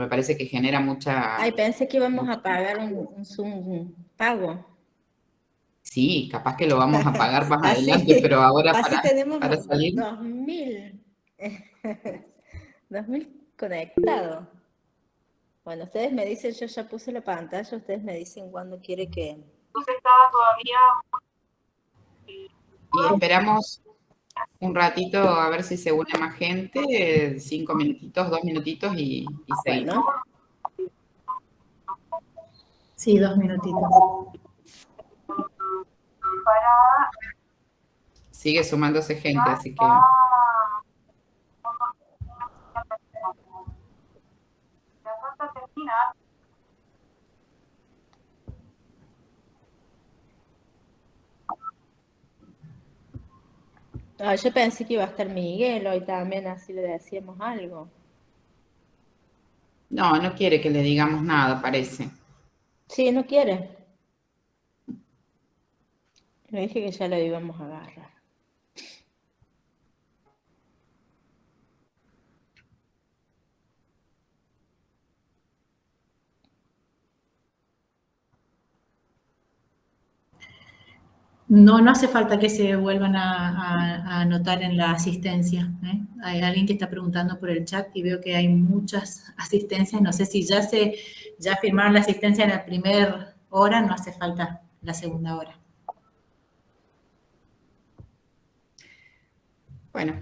Me parece que genera Ay, mucha... pensé que íbamos a pagar un Zoom pago. Sí, capaz que lo vamos a pagar más adelante, Así, pero ahora así tenemos para salir... 2000, 2000 conectados. Bueno, ustedes me dicen, yo ya puse la pantalla, ustedes me dicen cuándo quiere que... Y esperamos un ratito a ver si se une más gente, 5 minutitos, 2 minutitos y seguimos. Bueno, Sí, 2 minutitos. Sigue sumándose gente, así que... yo pensé que iba a estar Miguel hoy también, así le decíamos algo. No, no quiere que le digamos nada, parece. Sí, no quiere. Le dije que ya lo íbamos a agarrar. No, no hace falta que se vuelvan a anotar en la asistencia, ¿eh? Hay alguien que está preguntando por el chat y veo que hay muchas asistencias. No sé si ya firmaron la asistencia en la primera hora, no hace falta la segunda hora. Bueno,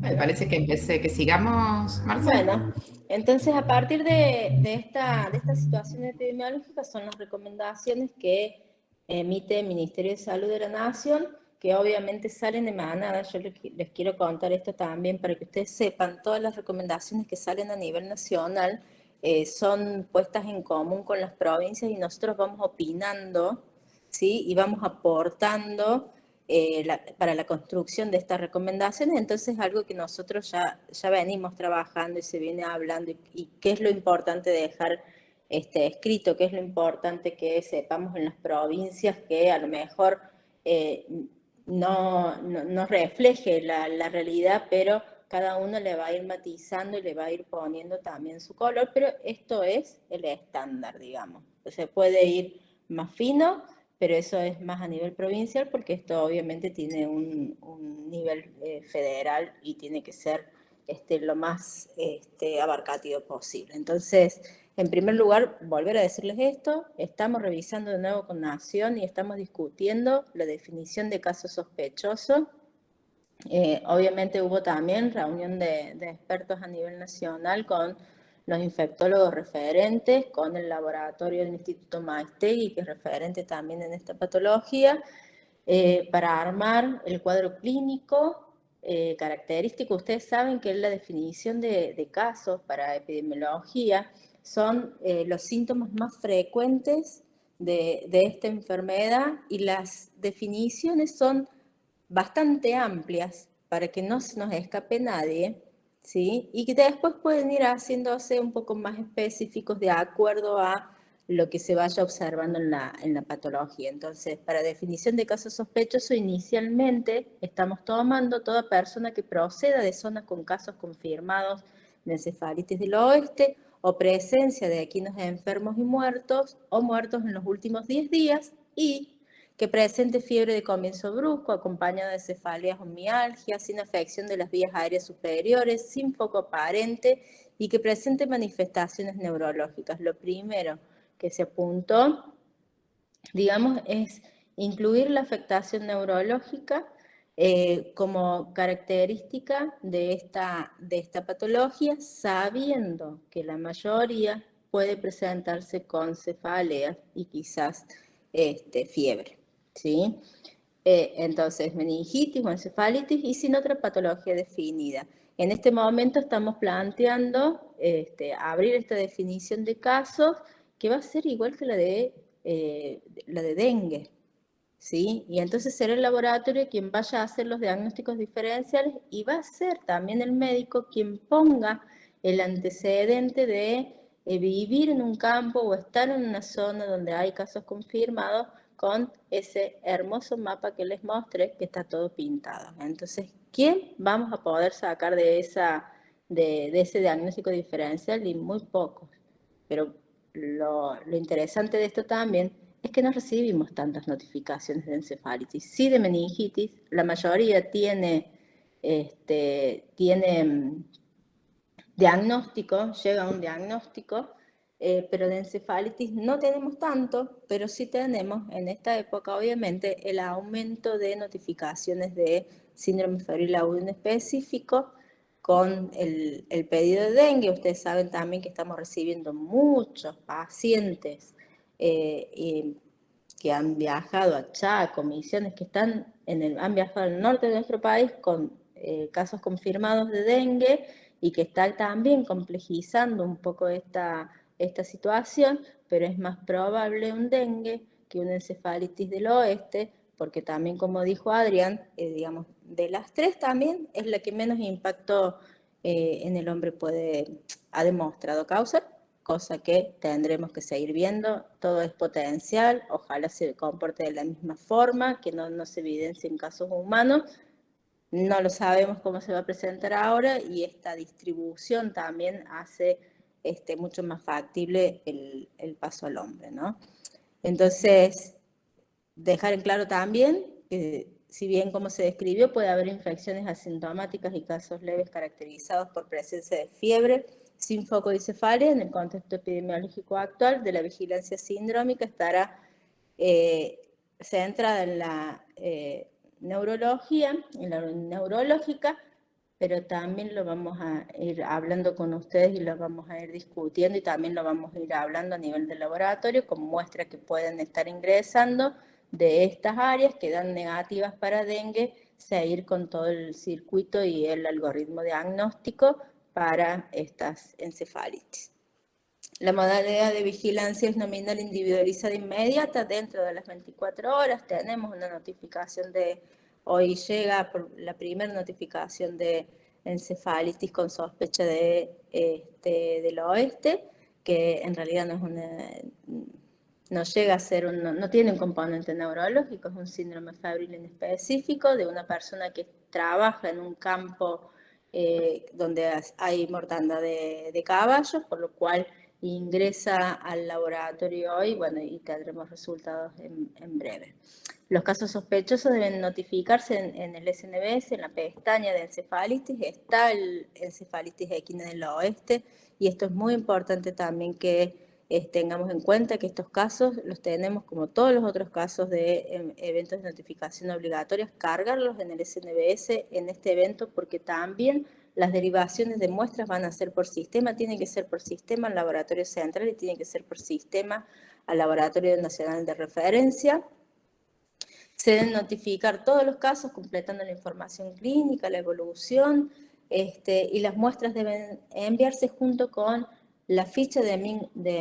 me parece que empecé, que sigamos, Marcel. Bueno, entonces a partir de esta situación epidemiológica son las recomendaciones que emite el Ministerio de Salud de la Nación, que obviamente salen emanadas. Yo les quiero contar esto también para que ustedes sepan, todas las recomendaciones que salen a nivel nacional son puestas en común con las provincias y nosotros vamos opinando, ¿sí? Y vamos aportando para la construcción de estas recomendaciones. Entonces, algo que nosotros ya venimos trabajando y se viene hablando, y qué es lo importante de dejar escrito, qué es lo importante que sepamos en las provincias que a lo mejor eh, no refleje la realidad, pero cada uno le va a ir matizando y le va a ir poniendo también su color, pero esto es el estándar, digamos. Se puede ir más fino, pero eso es más a nivel provincial porque esto obviamente tiene un nivel federal y tiene que ser lo más abarcativo posible. Entonces, en primer lugar, volver a decirles esto, estamos revisando de nuevo con Nación y estamos discutiendo la definición de caso sospechoso. Obviamente hubo también reunión de expertos a nivel nacional con los infectólogos referentes, con el laboratorio del Instituto Maestegui, que es referente también en esta patología, para armar el cuadro clínico característico. Ustedes saben que la definición de casos para epidemiología son los síntomas más frecuentes de esta enfermedad y las definiciones son bastante amplias para que no se nos escape nadie, ¿sí? Y que después pueden ir haciéndose un poco más específicos de acuerdo a lo que se vaya observando en la patología. Entonces, para definición de caso sospechoso, inicialmente estamos tomando toda persona que proceda de zonas con casos confirmados de encefalitis del oeste o presencia de equinos enfermos y muertos o muertos en los últimos 10 días y que presente fiebre de comienzo brusco, acompañada de cefaleas o mialgias, sin afección de las vías aéreas superiores, sin foco aparente y que presente manifestaciones neurológicas. Lo primero que se apuntó, digamos, es incluir la afectación neurológica como característica de esta patología, sabiendo que la mayoría puede presentarse con cefaleas y quizás fiebre, ¿sí? Entonces, meningitis o encefalitis y sin otra patología definida. En este momento estamos planteando abrir esta definición de casos que va a ser igual que la de dengue, ¿sí? Y entonces será el laboratorio quien vaya a hacer los diagnósticos diferenciales y va a ser también el médico quien ponga el antecedente de vivir en un campo o estar en una zona donde hay casos confirmados con ese hermoso mapa que les mostré que está todo pintado. Entonces, ¿quién vamos a poder sacar de esa de ese diagnóstico diferencial y muy pocos. Pero lo interesante de esto también es que no recibimos tantas notificaciones de encefalitis. Sí de meningitis, la mayoría tiene diagnóstico, llega a un diagnóstico, pero de encefalitis no tenemos tanto, pero sí tenemos en esta época obviamente el aumento de notificaciones de síndrome febril agudo inespecífico con el pedido de dengue. Ustedes saben también que estamos recibiendo muchos pacientes que han viajado a Chaco, Misiones, que han viajado al norte de nuestro país con casos confirmados de dengue y que está también complejizando un poco esta situación, pero es más probable un dengue que una encefalitis del oeste, porque también, como dijo Adrián, digamos, de las tres también es la que menos impacto en el hombre ha demostrado causar, cosa que tendremos que seguir viendo. Todo es potencial, ojalá se comporte de la misma forma, que no se evidencie en casos humanos. No lo sabemos cómo se va a presentar ahora y esta distribución también hace mucho más factible el paso al hombre, ¿no? Entonces, dejar en claro también que si bien como se describió puede haber infecciones asintomáticas y casos leves caracterizados por presencia de fiebre sin foco de cefalia, en el contexto epidemiológico actual de la vigilancia sindrómica estará centrada en la neurología, en la neurológica, pero también lo vamos a ir hablando con ustedes y lo vamos a ir discutiendo y también lo vamos a ir hablando a nivel de laboratorio con muestras que pueden estar ingresando de estas áreas que dan negativas para dengue, seguir con todo el circuito y el algoritmo diagnóstico para estas encefalitis. La modalidad de vigilancia es nominal individualizada inmediata dentro de las 24 horas. Tenemos una notificación hoy llega la primera notificación de encefalitis con sospecha del oeste, que en realidad no llega a ser, no tiene un componente neurológico, es un síndrome febril en específico de una persona que trabaja en un campo donde hay mortandad de caballos, por lo cual ingresa al laboratorio hoy, bueno, y tendremos resultados en breve. Los casos sospechosos deben notificarse en el SNBS, en la pestaña de encefalitis, está el encefalitis equina del oeste, y esto es muy importante también que tengamos en cuenta que estos casos los tenemos como todos los otros casos de eventos de notificación obligatorios, cargarlos en el SNBS en este evento porque también las derivaciones de muestras van a ser por sistema, tienen que ser por sistema al laboratorio central y tienen que ser por sistema al laboratorio nacional de referencia. Se deben notificar todos los casos completando la información clínica, la evolución, y las muestras deben enviarse junto con la ficha de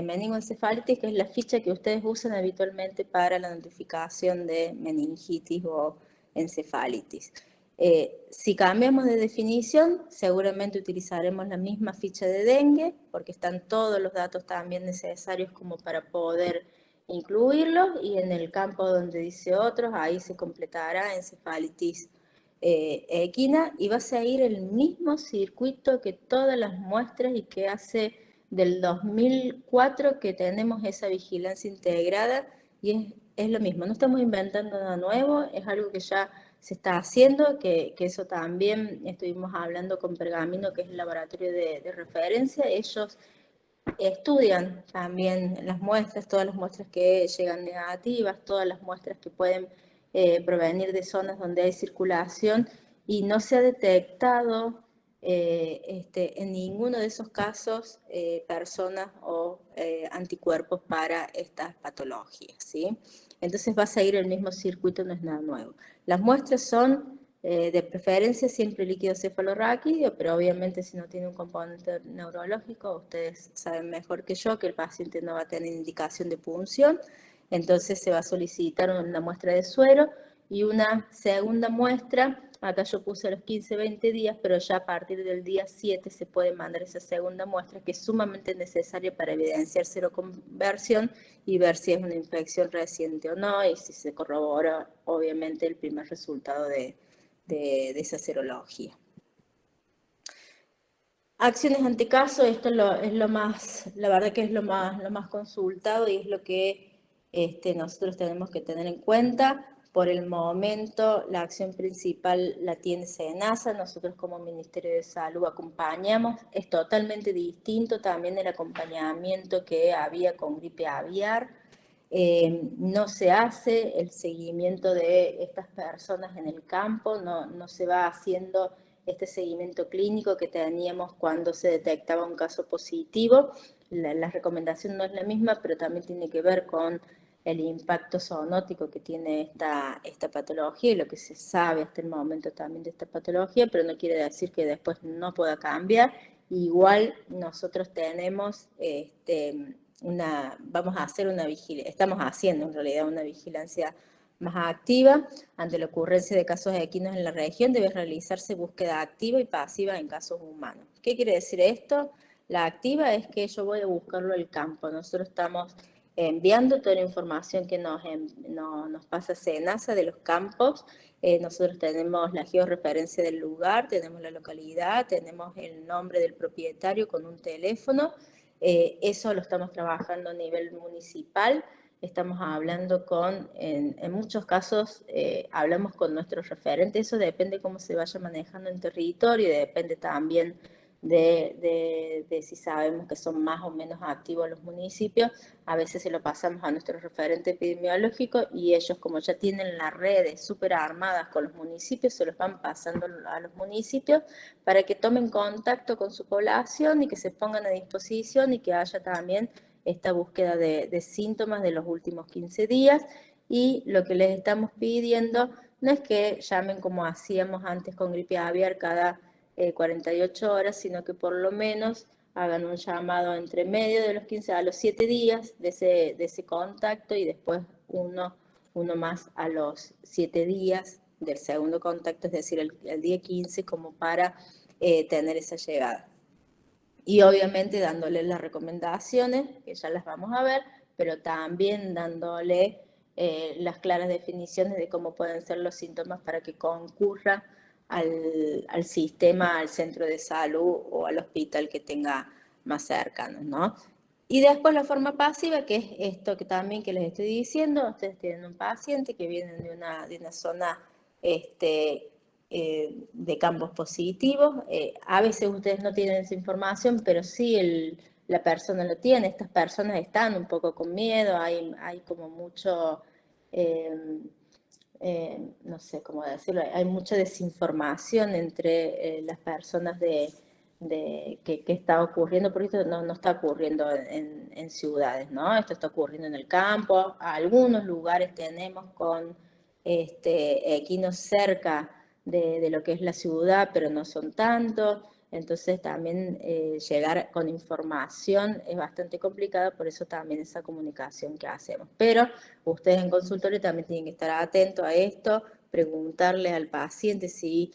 meningoencefalitis, que es la ficha que ustedes usan habitualmente para la notificación de meningitis o encefalitis. Si cambiamos de definición, seguramente utilizaremos la misma ficha de dengue, porque están todos los datos también necesarios como para poder incluirlos, y en el campo donde dice otros, ahí se completará encefalitis equina, y va a seguir el mismo circuito que todas las muestras y que hace del 2004 que tenemos esa vigilancia integrada, y es lo mismo, no estamos inventando nada nuevo, es algo que ya se está haciendo, que eso también estuvimos hablando con Pergamino, que es el laboratorio de referencia. Ellos estudian también las muestras, todas las muestras que llegan negativas, todas las muestras que pueden provenir de zonas donde hay circulación, y no se ha detectado en ninguno de esos casos personas o anticuerpos para estas patologías, ¿sí? Entonces va a seguir el mismo circuito, no es nada nuevo. Las muestras son de preferencia siempre líquido cefalorraquídeo, pero obviamente si no tiene un componente neurológico, ustedes saben mejor que yo que el paciente no va a tener indicación de punción, entonces se va a solicitar una muestra de suero y una segunda muestra. Acá yo puse los 15-20 días, pero ya a partir del día 7 se puede mandar esa segunda muestra, que es sumamente necesaria para evidenciar seroconversión y ver si es una infección reciente o no, y si se corrobora, obviamente, el primer resultado de esa serología. Acciones ante caso, esto es lo más, la verdad que es lo más consultado y es lo que nosotros tenemos que tener en cuenta. Por el momento, la acción principal la tiene SENASA, nosotros como Ministerio de Salud acompañamos. Es totalmente distinto también el acompañamiento que había con gripe aviar. No se hace el seguimiento de estas personas en el campo, no se va haciendo este seguimiento clínico que teníamos cuando se detectaba un caso positivo. La recomendación no es la misma, pero también tiene que ver con el impacto zoonótico que tiene esta patología y lo que se sabe hasta el momento también de esta patología, pero no quiere decir que después no pueda cambiar. Igual nosotros tenemos vamos a hacer una vigilancia, estamos haciendo en realidad una vigilancia más activa. Ante la ocurrencia de casos equinos en la región, debe realizarse búsqueda activa y pasiva en casos humanos. ¿Qué quiere decir esto? La activa es que yo voy a buscarlo al campo. Nosotros estamos enviando toda la información que nos pasa SENASA de los campos. Nosotros tenemos la georreferencia del lugar, tenemos la localidad, tenemos el nombre del propietario con un teléfono. Eso lo estamos trabajando a nivel municipal. Estamos hablando en muchos casos, hablamos con nuestros referentes. Eso depende cómo se vaya manejando en territorio, depende también de si sabemos que son más o menos activos los municipios. A veces se lo pasamos a nuestro referente epidemiológico y ellos, como ya tienen las redes súper armadas con los municipios, se los van pasando a los municipios para que tomen contacto con su población y que se pongan a disposición y que haya también esta búsqueda de síntomas de los últimos 15 días. Y lo que les estamos pidiendo no es que llamen como hacíamos antes con gripe aviar cada 48 horas, sino que por lo menos hagan un llamado entre medio de los 15 a los 7 días de ese contacto y después uno más a los 7 días del segundo contacto, es decir, el día 15, como para tener esa llegada. Y obviamente dándole las recomendaciones, que ya las vamos a ver, pero también dándole las claras definiciones de cómo pueden ser los síntomas para que concurra al sistema, al centro de salud o al hospital que tenga más cercano, ¿no? Y después la forma pasiva, que es esto que también que les estoy diciendo. Ustedes tienen un paciente que viene de una zona de campos positivos. A veces ustedes no tienen esa información, pero sí la persona lo tiene. Estas personas están un poco con miedo, hay como mucho, no sé cómo decirlo, hay mucha desinformación entre las personas que está ocurriendo, porque esto no está ocurriendo en ciudades, ¿no? Esto está ocurriendo en el campo. Algunos lugares tenemos con equinos cerca de lo que es la ciudad, pero no son tantos. Entonces también llegar con información es bastante complicado, por eso también esa comunicación que hacemos. Pero ustedes en consultorio también tienen que estar atentos a esto, preguntarle al paciente si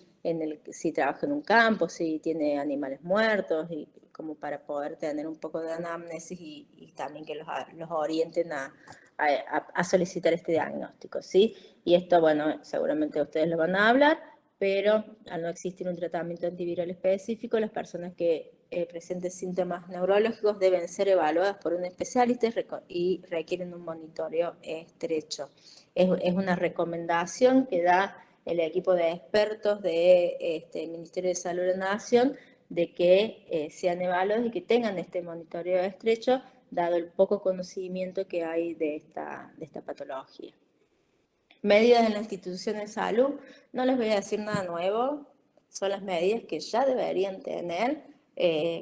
trabaja en un campo, si tiene animales muertos, y como para poder tener un poco de anamnesis y también que los orienten a solicitar este diagnóstico, ¿sí? Y esto, bueno, seguramente ustedes lo van a hablar, pero al no existir un tratamiento antiviral específico, las personas que presenten síntomas neurológicos deben ser evaluadas por un especialista y requieren un monitoreo estrecho. Es una recomendación que da el equipo de expertos del Ministerio de Salud de la Nación, de que sean evaluados y que tengan este monitoreo estrecho, dado el poco conocimiento que hay de esta patología. Medidas en la institución de salud, no les voy a decir nada nuevo, son las medidas que ya deberían tener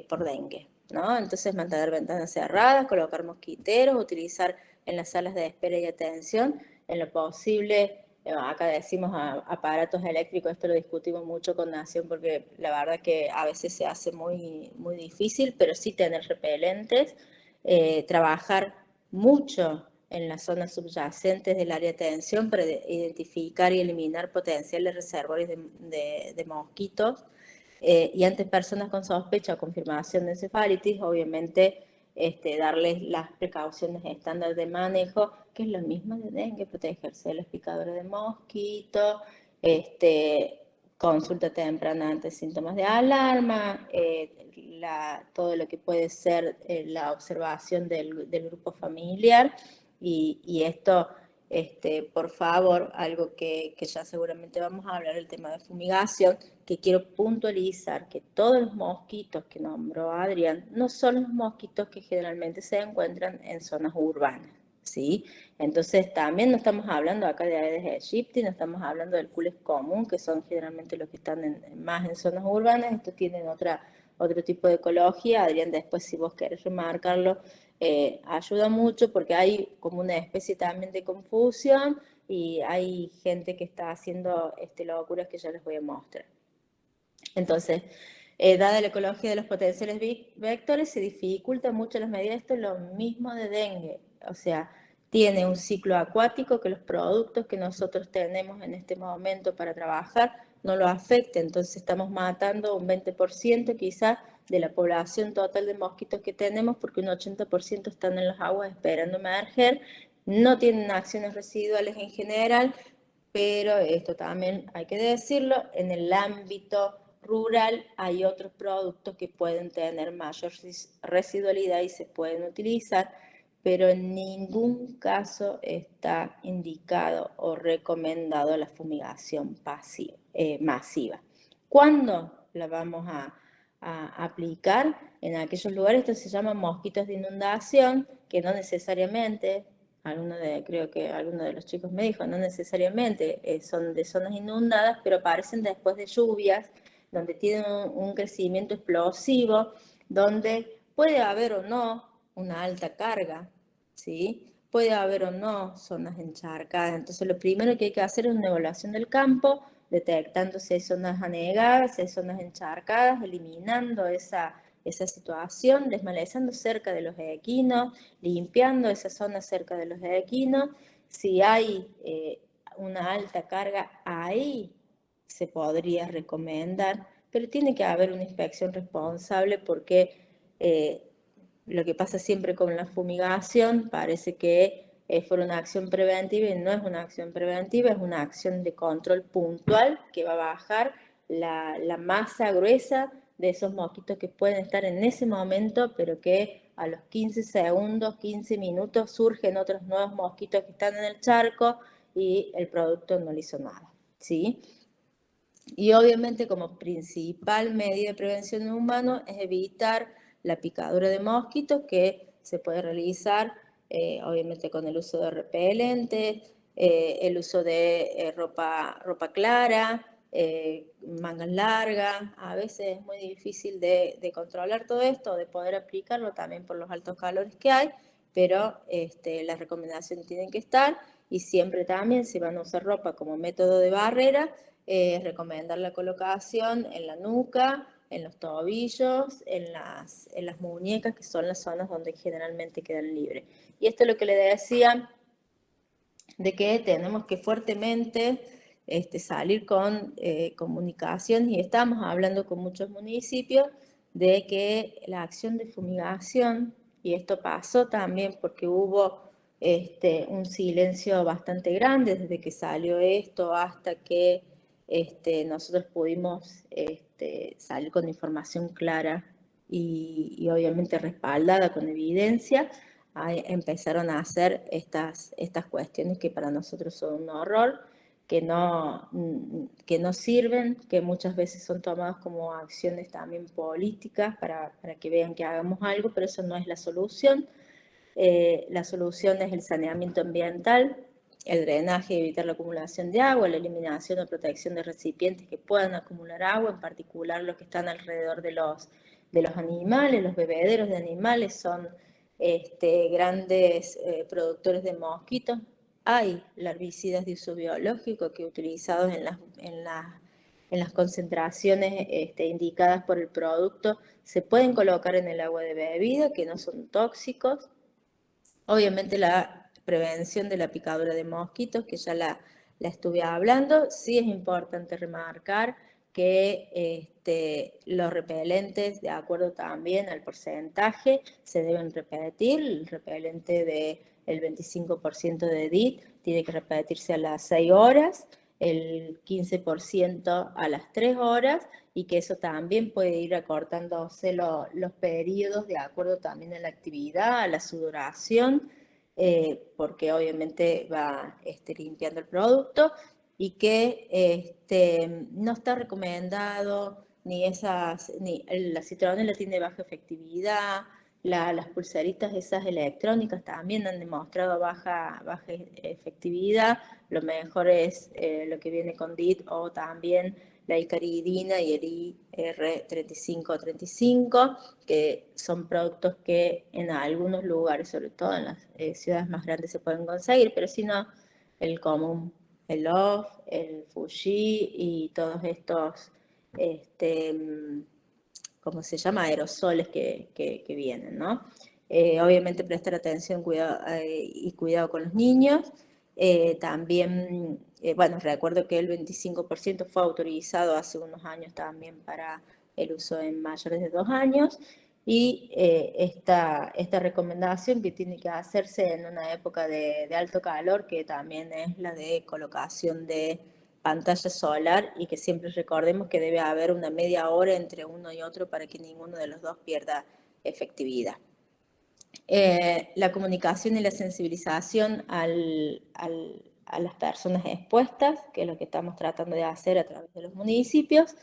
por dengue, ¿no? Entonces, mantener ventanas cerradas, colocar mosquiteros, utilizar en las salas de espera y atención, en lo posible, acá decimos aparatos eléctricos. Esto lo discutimos mucho con Nación porque la verdad que a veces se hace muy, muy difícil, pero sí tener repelentes, trabajar mucho en las zonas subyacentes del área de atención para identificar y eliminar potenciales reservorios de mosquitos. Y ante personas con sospecha o confirmación de encefalitis, obviamente darles las precauciones estándar de manejo, que es lo mismo de dengue: protegerse de los picadores de mosquitos, consulta temprana ante síntomas de alarma, todo lo que puede ser la observación del grupo familiar, y esto, por favor, algo que ya seguramente vamos a hablar, el tema de fumigación, que quiero puntualizar que todos los mosquitos que nombró Adrián no son los mosquitos que generalmente se encuentran en zonas urbanas, ¿sí? Entonces también no estamos hablando acá de Aedes aegypti, no estamos hablando del Culex común, que son generalmente los que están más en zonas urbanas. Estos tienen otro tipo de ecología. Adrián, después si vos querés remarcarlo, ayuda mucho, porque hay como una especie también de confusión y hay gente que está haciendo locuras que ya les voy a mostrar. Entonces, dada la ecología de los potenciales vectores, se dificulta mucho las medidas. Esto es lo mismo de dengue, o sea, tiene un ciclo acuático que los productos que nosotros tenemos en este momento para trabajar no lo afecten. Entonces estamos matando un 20% quizás de la población total de mosquitos que tenemos, porque un 80% están en las aguas esperando emerger, no tienen acciones residuales en general, pero esto también hay que decirlo, en el ámbito rural hay otros productos que pueden tener mayor residualidad y se pueden utilizar, pero en ningún caso está indicado o recomendado la fumigación masiva. ¿Cuándo la vamos a aplicar? En aquellos lugares, esto se llama mosquitos de inundación, que no necesariamente, creo que alguno de los chicos me dijo, no necesariamente son de zonas inundadas, pero aparecen después de lluvias, donde tienen un crecimiento explosivo, donde puede haber o no una alta carga, ¿sí? Puede haber o no zonas encharcadas. Entonces lo primero que hay que hacer es una evaluación del campo, detectando si hay zonas anegadas, si hay zonas encharcadas, eliminando esa situación, desmalezando cerca de los equinos, limpiando esa zona cerca de los equinos. Si hay una alta carga, ahí se podría recomendar, pero tiene que haber una inspección responsable, porque lo que pasa siempre con la fumigación parece que fuera una acción preventiva, y no es una acción preventiva, es una acción de control puntual que va a bajar la masa gruesa de esos mosquitos que pueden estar en ese momento, pero que a los 15 segundos, 15 minutos surgen otros nuevos mosquitos que están en el charco y el producto no le hizo nada, ¿sí? Y obviamente, como principal medida de prevención en humanos, es evitar la picadura de mosquitos, que se puede realizar obviamente con el uso de repelentes, el uso de ropa clara, mangas largas. A veces es muy difícil de controlar todo esto, de poder aplicarlo también por los altos calores que hay, pero las recomendaciones tienen que estar, y siempre también, si van a usar ropa como método de barrera, recomendar la colocación en la nuca, en los tobillos, en las muñecas, que son las zonas donde generalmente quedan libres. Y esto es lo que le decía, de que tenemos que fuertemente salir con comunicación, y estamos hablando con muchos municipios de que la acción de fumigación, y esto pasó también porque hubo un silencio bastante grande desde que salió esto hasta que nosotros pudimos salir con información clara y obviamente respaldada con evidencia. Empezaron a hacer estas cuestiones que para nosotros son un horror, que no sirven, que muchas veces son tomadas como acciones también políticas para que vean que hagamos algo, pero eso no es la solución. La solución es el saneamiento ambiental, el drenaje, evitar la acumulación de agua, la eliminación o protección de recipientes que puedan acumular agua, en particular los que están alrededor de los animales. Los bebederos de animales son grandes productores de mosquitos. Hay larvicidas de uso biológico que, utilizados en las concentraciones indicadas por el producto, se pueden colocar en el agua de bebida, que no son tóxicos. Obviamente la prevención de la picadura de mosquitos, que ya la estuve hablando. Sí es importante remarcar que los repelentes, de acuerdo también al porcentaje, se deben repetir. El repelente del 25% de DIT tiene que repetirse a las 6 horas. el 15% a las 3 horas, y que eso también puede ir acortándose los periodos de acuerdo también a la actividad, a la sudoración, porque obviamente va limpiando el producto, y que no está recomendado ni la citronela tiene baja efectividad, las pulseritas esas electrónicas también han demostrado baja efectividad. Lo mejor es lo que viene con DIT, o también la icaridina y el IR3535, que son productos que en algunos lugares, sobre todo en las ciudades más grandes, se pueden conseguir, pero si no, el común, el OFF, el Fuji y todos estos, ¿cómo se llama? Aerosoles que vienen, ¿no? Obviamente prestar atención y cuidado con los niños. También, bueno, recuerdo que el 25% fue autorizado hace unos años también para el uso en mayores de 2 años, y esta recomendación que tiene que hacerse en una época de alto calor, que también es la de colocación de pantalla solar, y que siempre recordemos que debe haber una media hora entre uno y otro para que ninguno de los dos pierda efectividad. La comunicación y la sensibilización a las personas expuestas, que es lo que estamos tratando de hacer a través de los municipios,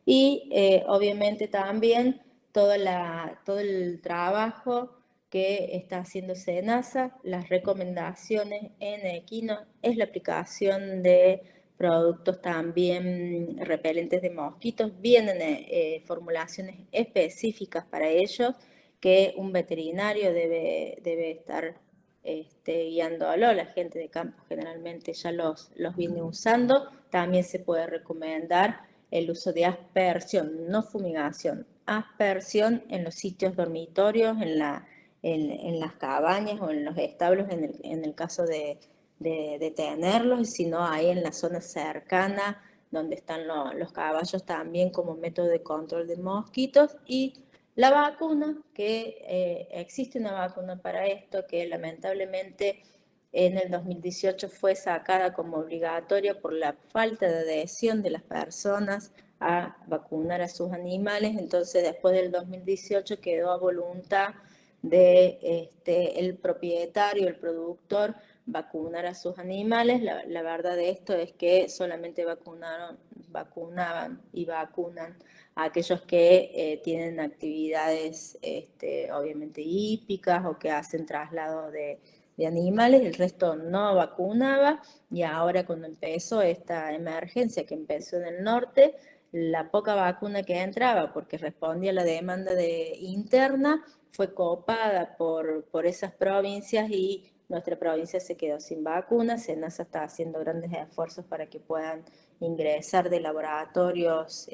y obviamente también todo el trabajo que está haciendo SENASA, las recomendaciones en Equino, es la aplicación de productos también repelentes de mosquitos, vienen formulaciones específicas para ellos, que un veterinario debe estar guiándolo. La gente de campo generalmente ya los viene usando. También se puede recomendar el uso de aspersión, no fumigación, aspersión en los sitios dormitorios, en las cabañas o en los establos, en el caso de tenerlos, y si no, ahí en la zona cercana donde están los caballos, también como método de control de mosquitos. Y la vacuna, que existe una vacuna para esto, que lamentablemente en el 2018 fue sacada como obligatoria por la falta de adhesión de las personas a vacunar a sus animales. Entonces, después del 2018 quedó a voluntad de el propietario, el productor, vacunar a sus animales. La verdad de esto es que solamente vacunaban y vacunan a aquellos que tienen actividades obviamente hípicas, o que hacen traslado de animales. El resto no vacunaba, y ahora, cuando empezó esta emergencia que empezó en el norte, la poca vacuna que entraba, porque respondía a la demanda interna, fue copada por esas provincias, y nuestra provincia se quedó sin vacunas. SENASA está haciendo grandes esfuerzos para que puedan ingresar de laboratorios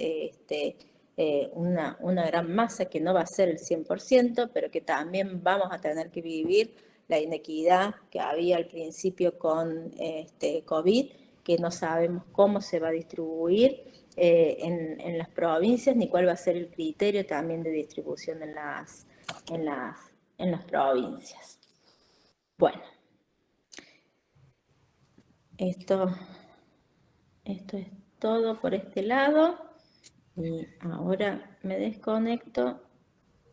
una gran masa, que no va a ser el 100%, pero que también vamos a tener que vivir la inequidad que había al principio con COVID, que no sabemos cómo se va a distribuir en las provincias, ni cuál va a ser el criterio también de distribución en las provincias. Bueno, esto es todo por este lado, y ahora me desconecto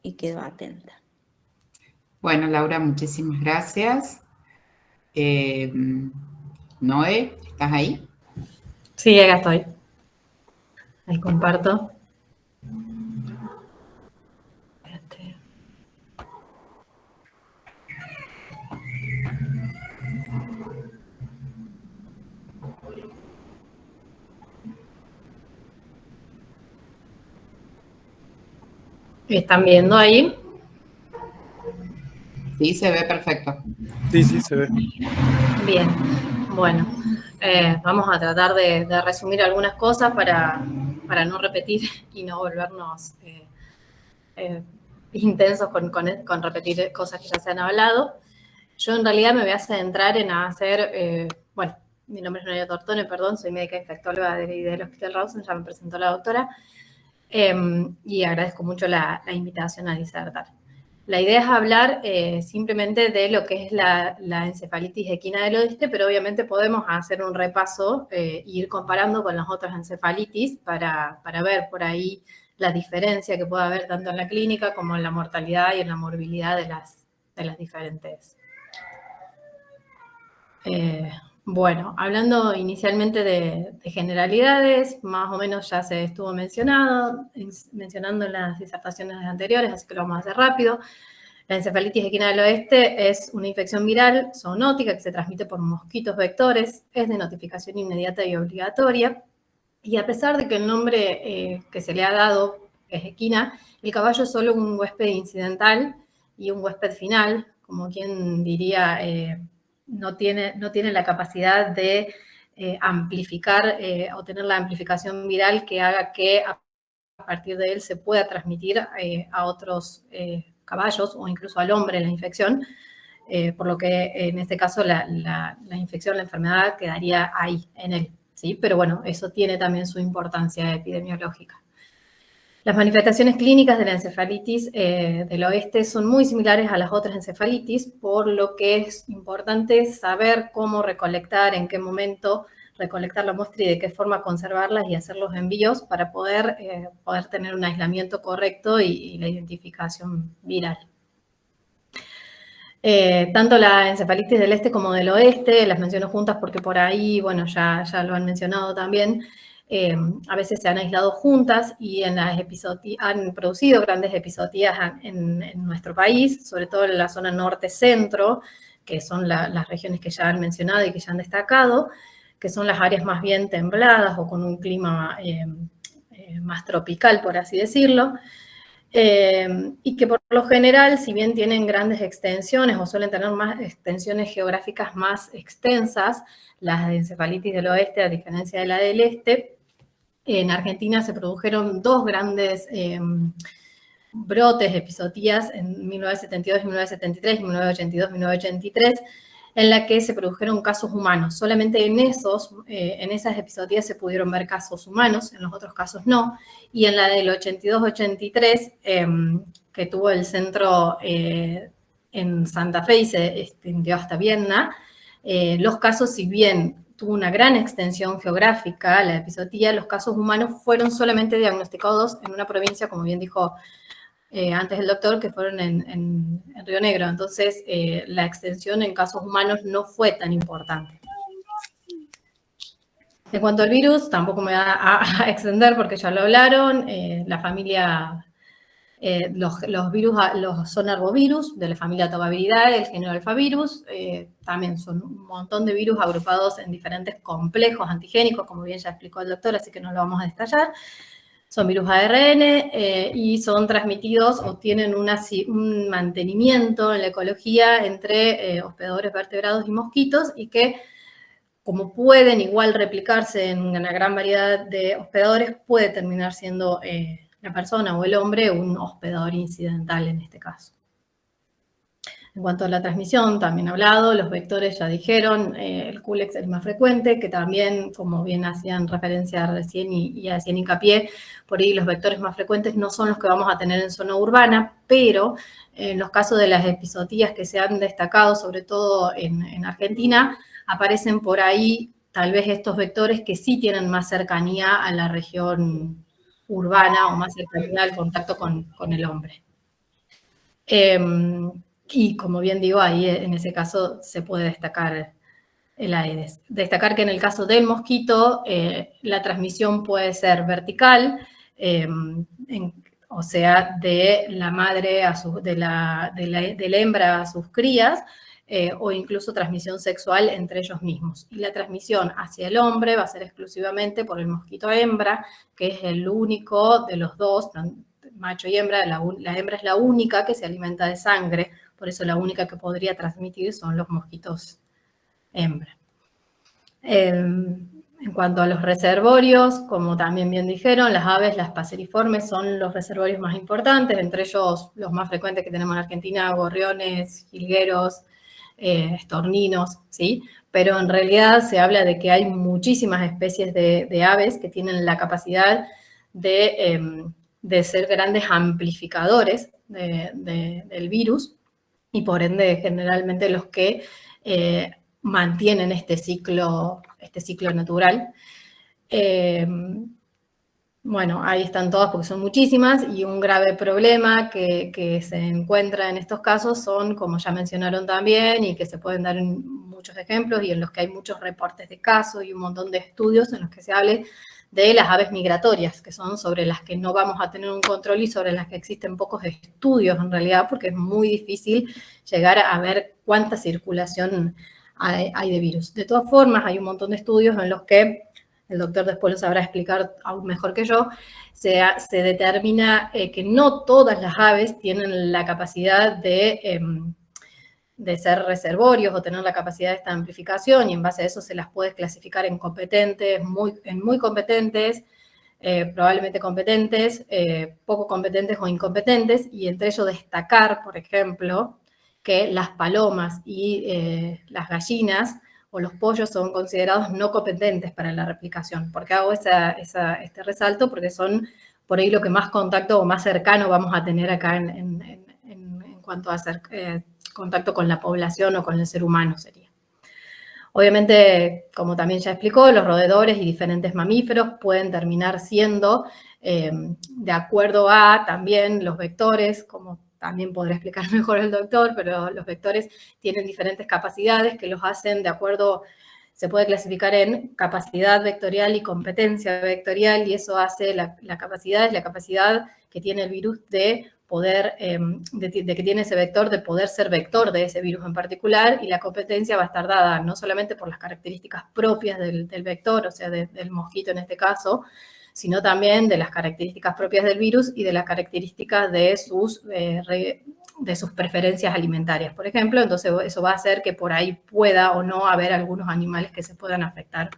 y quedo atenta. Bueno, Laura, muchísimas gracias. Noé, ¿estás ahí? Sí, acá estoy. Ahí comparto. ¿Están viendo ahí? Sí, se ve perfecto. Sí, se ve. Bien, bueno, vamos a tratar de resumir algunas cosas para no repetir y no volvernos intensos con repetir cosas que ya se han hablado. Yo en realidad me voy a centrar en hacer, bueno, mi nombre es Noelia Tortone, perdón, soy médica infectóloga del Hospital Rawson, ya me presentó la doctora, y agradezco mucho la invitación a disertar. La idea es hablar simplemente de lo que es la encefalitis equina del oeste, pero obviamente podemos hacer un repaso e ir comparando con las otras encefalitis para ver por ahí la diferencia que puede haber tanto en la clínica como en la mortalidad y en la morbilidad de las diferentes. Bueno, hablando inicialmente de generalidades, más o menos ya se estuvo mencionando en las disertaciones anteriores, así que lo vamos a hacer rápido. La encefalitis equina del oeste es una infección viral zoonótica que se transmite por mosquitos vectores, es de notificación inmediata y obligatoria, y a pesar de que el nombre que se le ha dado es equina, el caballo es solo un huésped incidental y un huésped final, como quien diría, no tiene la capacidad de amplificar o tener la amplificación viral que haga que a partir de él se pueda transmitir a otros caballos o incluso al hombre la infección, por lo que en este caso la infección, la enfermedad quedaría ahí, en él, ¿sí? Pero bueno, eso tiene también su importancia epidemiológica. Las manifestaciones clínicas de la encefalitis del oeste son muy similares a las otras encefalitis, por lo que es importante saber cómo recolectar, en qué momento recolectar la muestra y de qué forma conservarlas y hacer los envíos para poder tener un aislamiento correcto y la identificación viral. Tanto la encefalitis del este como del oeste, las menciono juntas porque por ahí, bueno, ya lo han mencionado también, a veces se han aislado juntas y han producido grandes episodías en nuestro país, sobre todo en la zona norte-centro, que son las regiones que ya han mencionado y que ya han destacado, que son las áreas más bien templadas o con un clima más tropical, por así decirlo, y que por lo general, si bien tienen grandes extensiones o suelen tener más extensiones geográficas más extensas, las encefalitis del oeste, a diferencia de la del este, en Argentina se produjeron dos grandes brotes, episodías en 1972 y 1973, y 1982 y 1983, en la que se produjeron casos humanos. Solamente en esas episodías se pudieron ver casos humanos, en los otros casos no. Y en la del 82-83, que tuvo el centro en Santa Fe y se extendió hasta Viedma, los casos, si bien tuvo una gran extensión geográfica, la episodía, los casos humanos fueron solamente diagnosticados en una provincia, como bien dijo antes el doctor, que fueron en Río Negro. Entonces, la extensión en casos humanos no fue tan importante. En cuanto al virus, tampoco me va a extender porque ya lo hablaron. La familia, los virus son arbovirus, de la familia Tobaviridae, el género alfavirus. También son un montón de virus agrupados en diferentes complejos antigénicos, como bien ya explicó el doctor, así que no lo vamos a detallar. Son virus ARN y son transmitidos o tienen un mantenimiento en la ecología entre hospedadores vertebrados y mosquitos, y que, como pueden igual replicarse en una gran variedad de hospedadores, puede terminar siendo la persona o el hombre un hospedador incidental en este caso. En cuanto a la transmisión, también he hablado, los vectores ya dijeron, el Culex es el más frecuente, que también, como bien hacían referencia recién y hacían hincapié, por ahí los vectores más frecuentes no son los que vamos a tener en zona urbana, pero en los casos de las episodías que se han destacado, sobre todo en Argentina, aparecen por ahí tal vez estos vectores que sí tienen más cercanía a la región urbana o más cercanía al contacto con el hombre. Y como bien digo, ahí en ese caso se puede destacar el Aedes. Destacar que en el caso del mosquito, la transmisión puede ser vertical, o sea, de la madre de la hembra a sus crías, o incluso transmisión sexual entre ellos mismos. Y la transmisión hacia el hombre va a ser exclusivamente por el mosquito hembra, que es el único de los dos, macho y hembra. La hembra es la única que se alimenta de sangre, por eso la única que podría transmitir son los mosquitos hembra. En cuanto a los reservorios, como también bien dijeron, las aves, las paseriformes, son los reservorios más importantes, entre ellos los más frecuentes que tenemos en Argentina: gorriones, jilgueros, estorninos, ¿sí? Pero en realidad se habla de que hay muchísimas especies de aves que tienen la capacidad de ser grandes amplificadores del virus y por ende generalmente los que mantienen este ciclo natural. Bueno, ahí están todas porque son muchísimas y un grave problema que se encuentra en estos casos son, como ya mencionaron también, y que se pueden dar en muchos ejemplos y en los que hay muchos reportes de casos y un montón de estudios en los que se hable de las aves migratorias, que son sobre las que no vamos a tener un control y sobre las que existen pocos estudios en realidad, porque es muy difícil llegar a ver cuánta circulación hay de virus. De todas formas, hay un montón de estudios en los que el doctor después lo sabrá explicar aún mejor que yo, se determina que no todas las aves tienen la capacidad de ser reservorios o tener la capacidad de esta amplificación, y en base a eso se las puede clasificar en competentes, muy competentes, probablemente competentes, poco competentes o incompetentes, y entre ellos destacar, por ejemplo, que las palomas y las gallinas o los pollos son considerados no competentes para la replicación. ¿Por qué hago este resalto? Porque son por ahí lo que más contacto o más cercano vamos a tener acá en cuanto a hacer contacto con la población o con el ser humano sería. Obviamente, como también ya explicó, los roedores y diferentes mamíferos pueden terminar siendo, de acuerdo a también los vectores, como también podrá explicar mejor el doctor, pero los vectores tienen diferentes capacidades que los hacen de acuerdo, se puede clasificar en capacidad vectorial y competencia vectorial, y eso hace la capacidad que tiene el virus de poder, de que tiene ese vector de poder ser vector de ese virus en particular, y la competencia va a estar dada no solamente por las características propias del vector, o sea, del mosquito en este caso, sino también de las características propias del virus y de las características de sus preferencias alimentarias, por ejemplo. Entonces eso va a hacer que por ahí pueda o no haber algunos animales que se puedan afectar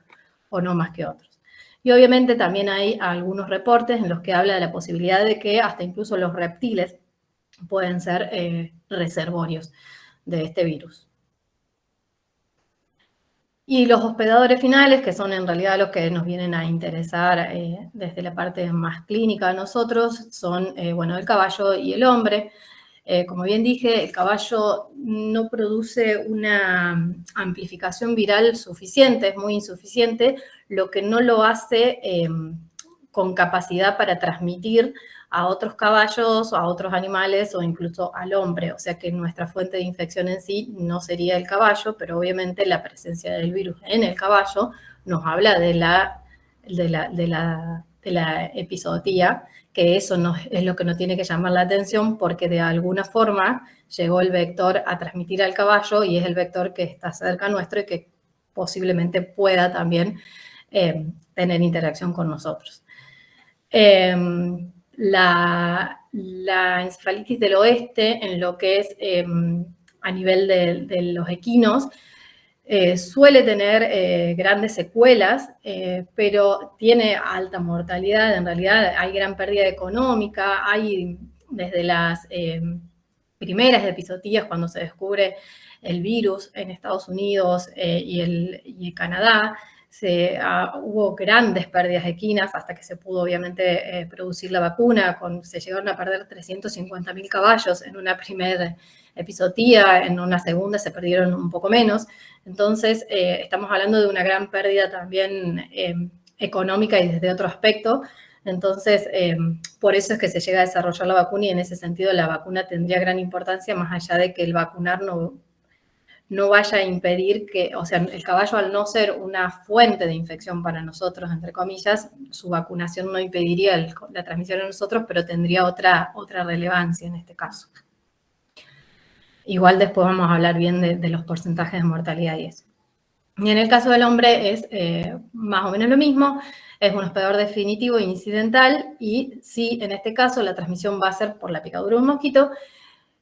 o no más que otros. Y obviamente también hay algunos reportes en los que habla de la posibilidad de que hasta incluso los reptiles pueden ser reservorios de este virus. Y los hospedadores finales, que son en realidad los que nos vienen a interesar desde la parte más clínica a nosotros, son, bueno, el caballo y el hombre. Como bien dije, el caballo no produce una amplificación viral suficiente, es muy insuficiente, lo que no lo hace con capacidad para transmitir a otros caballos o a otros animales o incluso al hombre. O sea que nuestra fuente de infección en sí no sería el caballo, pero obviamente la presencia del virus en el caballo nos habla de la epizootía, que eso no, es lo que nos tiene que llamar la atención, porque de alguna forma llegó el vector a transmitir al caballo y es el vector que está cerca nuestro y que posiblemente pueda también tener interacción con nosotros. La encefalitis del oeste, en lo que es a nivel de los equinos, suele tener grandes secuelas, pero tiene alta mortalidad. En realidad hay gran pérdida económica, hay desde las primeras epizotías cuando se descubre el virus en Estados Unidos y Canadá, hubo grandes pérdidas equinas hasta que se pudo obviamente producir la vacuna. Se llegaron a perder 350.000 caballos en una primera epizotía, en una segunda se perdieron un poco menos. Entonces estamos hablando de una gran pérdida también económica y desde otro aspecto. Entonces, por eso es que se llega a desarrollar la vacuna, y en ese sentido la vacuna tendría gran importancia, más allá de que el vacunar no vaya a impedir que, o sea, el caballo, al no ser una fuente de infección para nosotros, entre comillas, su vacunación no impediría la transmisión a nosotros, pero tendría otra relevancia en este caso. Igual después vamos a hablar bien de los porcentajes de mortalidad y eso. Y en el caso del hombre es más o menos lo mismo, es un hospedador definitivo e incidental, y sí, en este caso la transmisión va a ser por la picadura de un mosquito,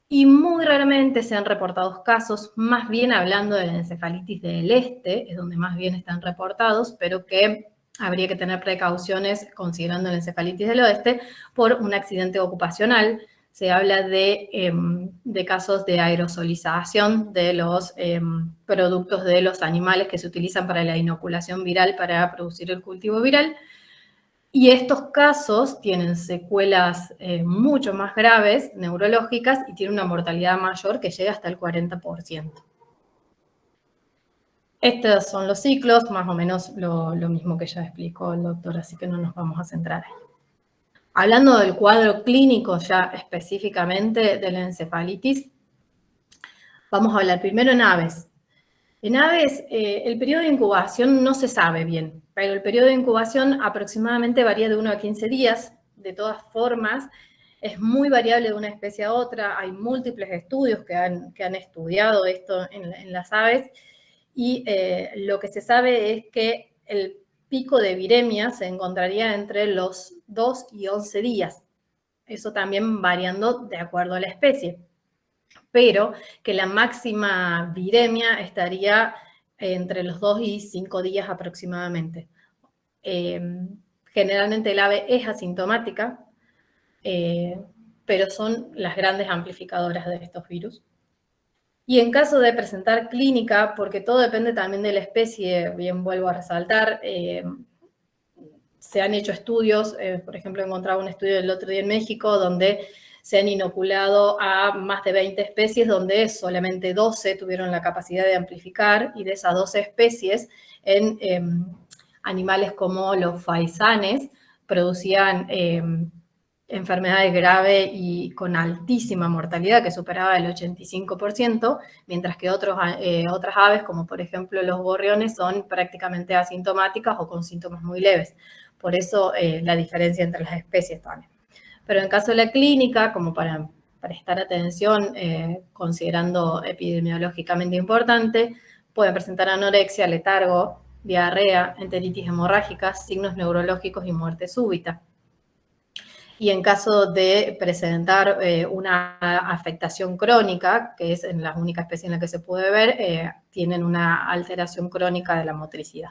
y muy raramente se han reportado casos, más bien hablando de la encefalitis del este, es donde más bien están reportados, pero que habría que tener precauciones considerando la encefalitis del oeste por un accidente ocupacional. Se habla de casos de aerosolización de los productos de los animales que se utilizan para la inoculación viral para producir el cultivo viral. Y estos casos tienen secuelas mucho más graves, neurológicas, y tienen una mortalidad mayor que llega hasta el 40%. Estos son los ciclos, más o menos lo mismo que ya explicó el doctor, así que no nos vamos a centrar ahí. Hablando del cuadro clínico ya específicamente de la encefalitis, vamos a hablar primero en aves. En aves, el periodo de incubación no se sabe bien, pero el periodo de incubación aproximadamente varía de 1 a 15 días. De todas formas, es muy variable de una especie a otra. Hay múltiples estudios que han estudiado esto en las aves, y lo que se sabe es que el pico de viremia se encontraría entre los 2 y 11 días. Eso también variando de acuerdo a la especie. Pero que la máxima viremia estaría entre los 2 y 5 días aproximadamente. Generalmente el ave es asintomática, pero son las grandes amplificadoras de estos virus. Y en caso de presentar clínica, porque todo depende también de la especie, bien vuelvo a resaltar, se han hecho estudios, por ejemplo, encontraba un estudio el otro día en México donde se han inoculado a más de 20 especies, donde solamente 12 tuvieron la capacidad de amplificar, y de esas 12 especies, en animales como los faisanes, producían enfermedades graves y con altísima mortalidad, que superaba el 85%, mientras que otras aves, como por ejemplo los gorriones, son prácticamente asintomáticas o con síntomas muy leves. Por eso la diferencia entre las especies también. Pero en caso de la clínica, como para prestar atención, considerando epidemiológicamente importante, pueden presentar anorexia, letargo, diarrea, enteritis hemorrágica, signos neurológicos y muerte súbita. Y en caso de presentar una afectación crónica, que es en la única especie en la que se puede ver, tienen una alteración crónica de la motricidad.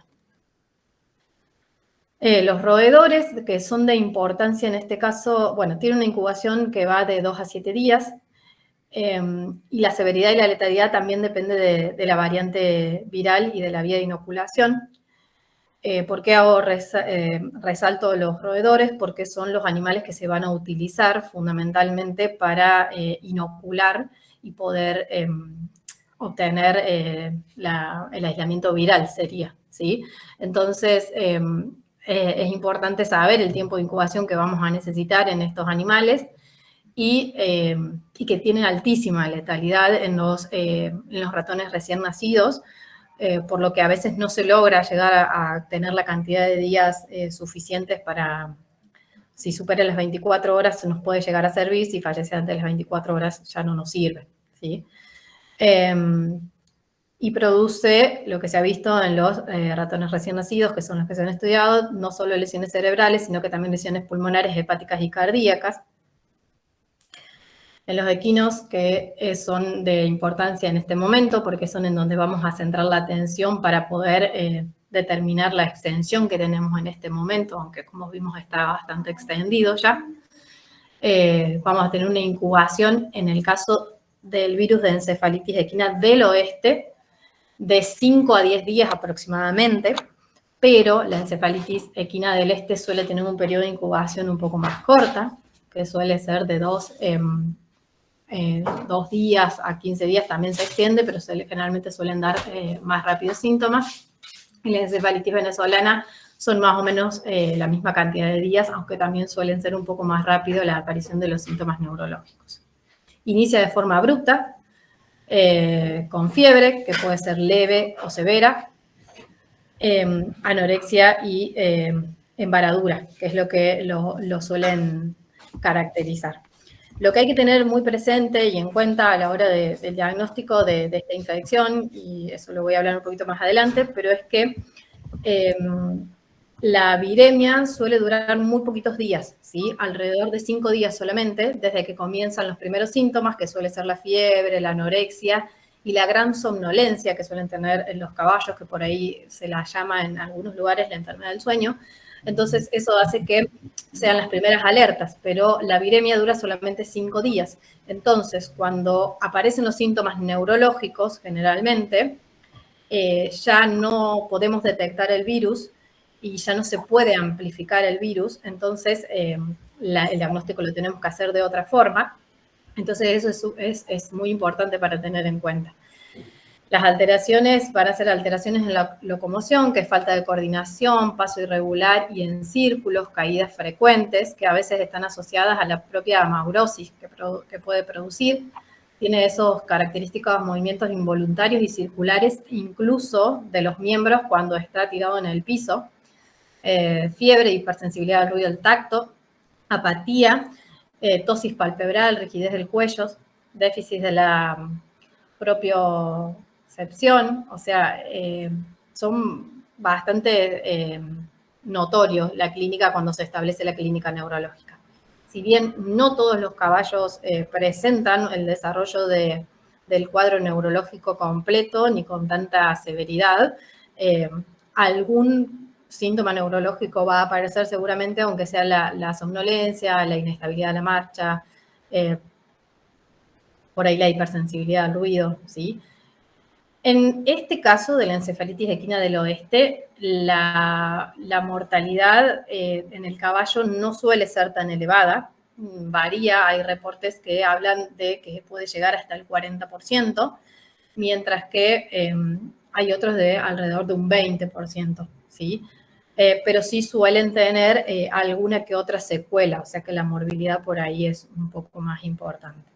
Los roedores, que son de importancia en este caso, bueno, tienen una incubación que va de 2 a 7 días, y la severidad y la letalidad también depende de la variante viral y de la vía de inoculación. ¿Por qué resalto los roedores? Porque son los animales que se van a utilizar fundamentalmente para inocular y poder obtener el aislamiento viral, sería, ¿sí? Entonces, es importante saber el tiempo de incubación que vamos a necesitar en estos animales, y que tienen altísima letalidad en los ratones recién nacidos, por lo que a veces no se logra llegar a tener la cantidad de días suficientes para, si supera las 24 horas nos puede llegar a servir, si fallece antes de las 24 horas ya no nos sirve, ¿sí? Y produce lo que se ha visto en los ratones recién nacidos, que son los que se han estudiado, no solo lesiones cerebrales, sino que también lesiones pulmonares, hepáticas y cardíacas. En los equinos, que son de importancia en este momento, porque son en donde vamos a centrar la atención para poder determinar la extensión que tenemos en este momento, aunque como vimos está bastante extendido ya. Vamos a tener una incubación, en el caso del virus de encefalitis equina del oeste, de 5 a 10 días aproximadamente, pero la encefalitis equina del este suele tener un periodo de incubación un poco más corta, que suele ser de 2 días a 15 días, también se extiende, pero generalmente suelen dar más rápidos síntomas. Y la encefalitis venezolana son más o menos la misma cantidad de días, aunque también suelen ser un poco más rápido la aparición de los síntomas neurológicos. Inicia de forma abrupta, con fiebre, que puede ser leve o severa, anorexia y embaradura, que es lo que lo suelen caracterizar. Lo que hay que tener muy presente y en cuenta a la hora del diagnóstico de esta infección, y eso lo voy a hablar un poquito más adelante, pero es que la viremia suele durar muy poquitos días, ¿sí? Alrededor de 5 días solamente, desde que comienzan los primeros síntomas, que suele ser la fiebre, la anorexia y la gran somnolencia que suelen tener en los caballos, que por ahí se la llama en algunos lugares la enfermedad del sueño. Entonces, eso hace que sean las primeras alertas, pero la viremia dura solamente 5 días. Entonces, cuando aparecen los síntomas neurológicos, generalmente, ya no podemos detectar el virus y ya no se puede amplificar el virus, entonces el diagnóstico lo tenemos que hacer de otra forma. Entonces eso es muy importante para tener en cuenta. Las alteraciones van a ser alteraciones en la locomoción, que es falta de coordinación, paso irregular y en círculos, caídas frecuentes, que a veces están asociadas a la propia amaurosis que puede producir. Tiene esos característicos movimientos involuntarios y circulares, incluso de los miembros cuando está tirado en el piso. Fiebre, hipersensibilidad al ruido del tacto, apatía, tosis palpebral, rigidez del cuello, déficit de la propiocepción, o sea, son bastante notorios la clínica cuando se establece la clínica neurológica. Si bien no todos los caballos presentan el desarrollo del cuadro neurológico completo ni con tanta severidad, algún síntoma neurológico va a aparecer seguramente, aunque sea la somnolencia, la inestabilidad de la marcha, por ahí la hipersensibilidad al ruido, ¿sí? En este caso de la encefalitis equina del oeste, la mortalidad en el caballo no suele ser tan elevada, varía, hay reportes que hablan de que puede llegar hasta el 40%, mientras que hay otros de alrededor de un 20%, ¿sí? Pero sí suelen tener alguna que otra secuela, o sea que la morbilidad por ahí es un poco más importante.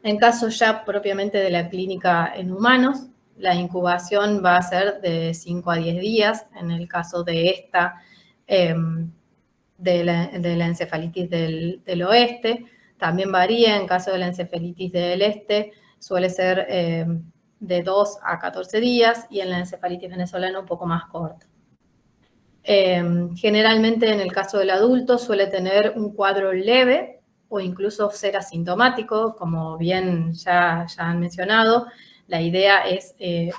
En caso ya propiamente de la clínica en humanos, la incubación va a ser de 5 a 10 días. En el caso de esta, de la encefalitis del oeste, también varía. En caso de la encefalitis del este, suele ser de 2 a 14 días y en la encefalitis venezolana un poco más corto. Generalmente en el caso del adulto suele tener un cuadro leve o incluso ser asintomático, como bien ya han mencionado. La idea es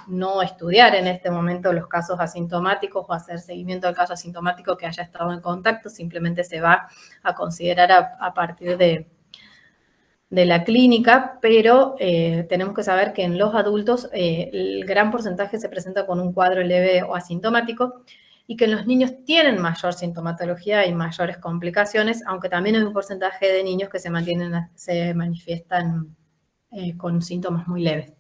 no estudiar en este momento los casos asintomáticos o hacer seguimiento del caso asintomático que haya estado en contacto, simplemente se va a considerar a partir de la clínica, pero tenemos que saber que en los adultos el gran porcentaje se presenta con un cuadro leve o asintomático, y que en los niños tienen mayor sintomatología y mayores complicaciones, aunque también hay un porcentaje de niños que se manifiestan con síntomas muy leves.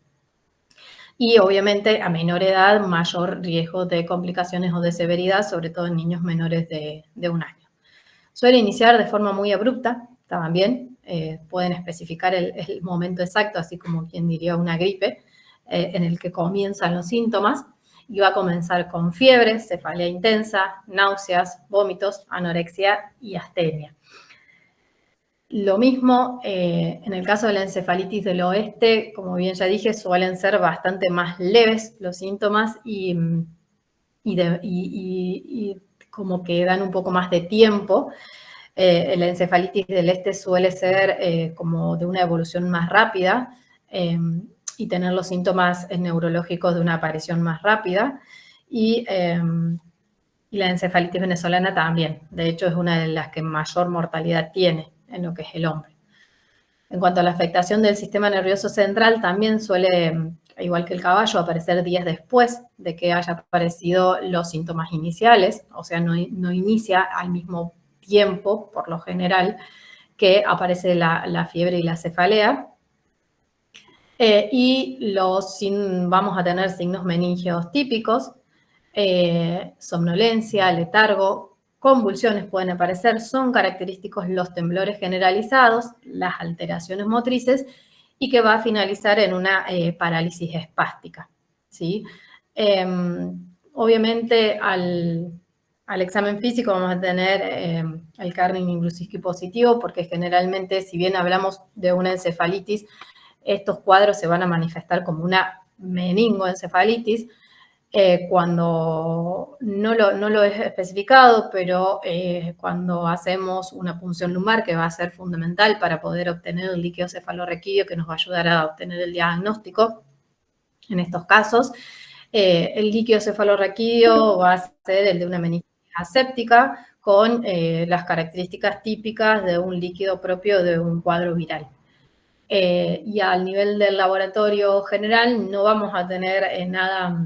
Y obviamente a menor edad, mayor riesgo de complicaciones o de severidad, sobre todo en niños menores de 1 año. Suele iniciar de forma muy abrupta, también pueden especificar el momento exacto, así como quien diría una gripe, en el que comienzan los síntomas. Y va a comenzar con fiebre, cefalea intensa, náuseas, vómitos, anorexia y astenia. Lo mismo en el caso de la encefalitis del oeste, como bien ya dije, suelen ser bastante más leves los síntomas y como que dan un poco más de tiempo. La encefalitis del este suele ser como de una evolución más rápida, y tener los síntomas neurológicos de una aparición más rápida, y la encefalitis venezolana también. De hecho, es una de las que mayor mortalidad tiene en lo que es el hombre. En cuanto a la afectación del sistema nervioso central, también suele, igual que el caballo, aparecer días después de que haya aparecido los síntomas iniciales, o sea, no inicia al mismo tiempo, por lo general, que aparece la fiebre y la cefalea. Vamos a tener signos meningios típicos, somnolencia, letargo, convulsiones pueden aparecer, son característicos los temblores generalizados, las alteraciones motrices, y que va a finalizar en una parálisis espástica, ¿sí? Obviamente al examen físico vamos a tener el Kerner-Imbrusinski positivo, porque generalmente, si bien hablamos de una encefalitis, estos cuadros se van a manifestar como una meningoencefalitis, cuando no lo he especificado, pero cuando hacemos una punción lumbar, que va a ser fundamental para poder obtener el líquido cefalorraquídeo, que nos va a ayudar a obtener el diagnóstico en estos casos, el líquido cefalorraquídeo va a ser el de una meningitis aséptica, con las características típicas de un líquido propio de un cuadro viral. Y al nivel del laboratorio general no vamos a tener nada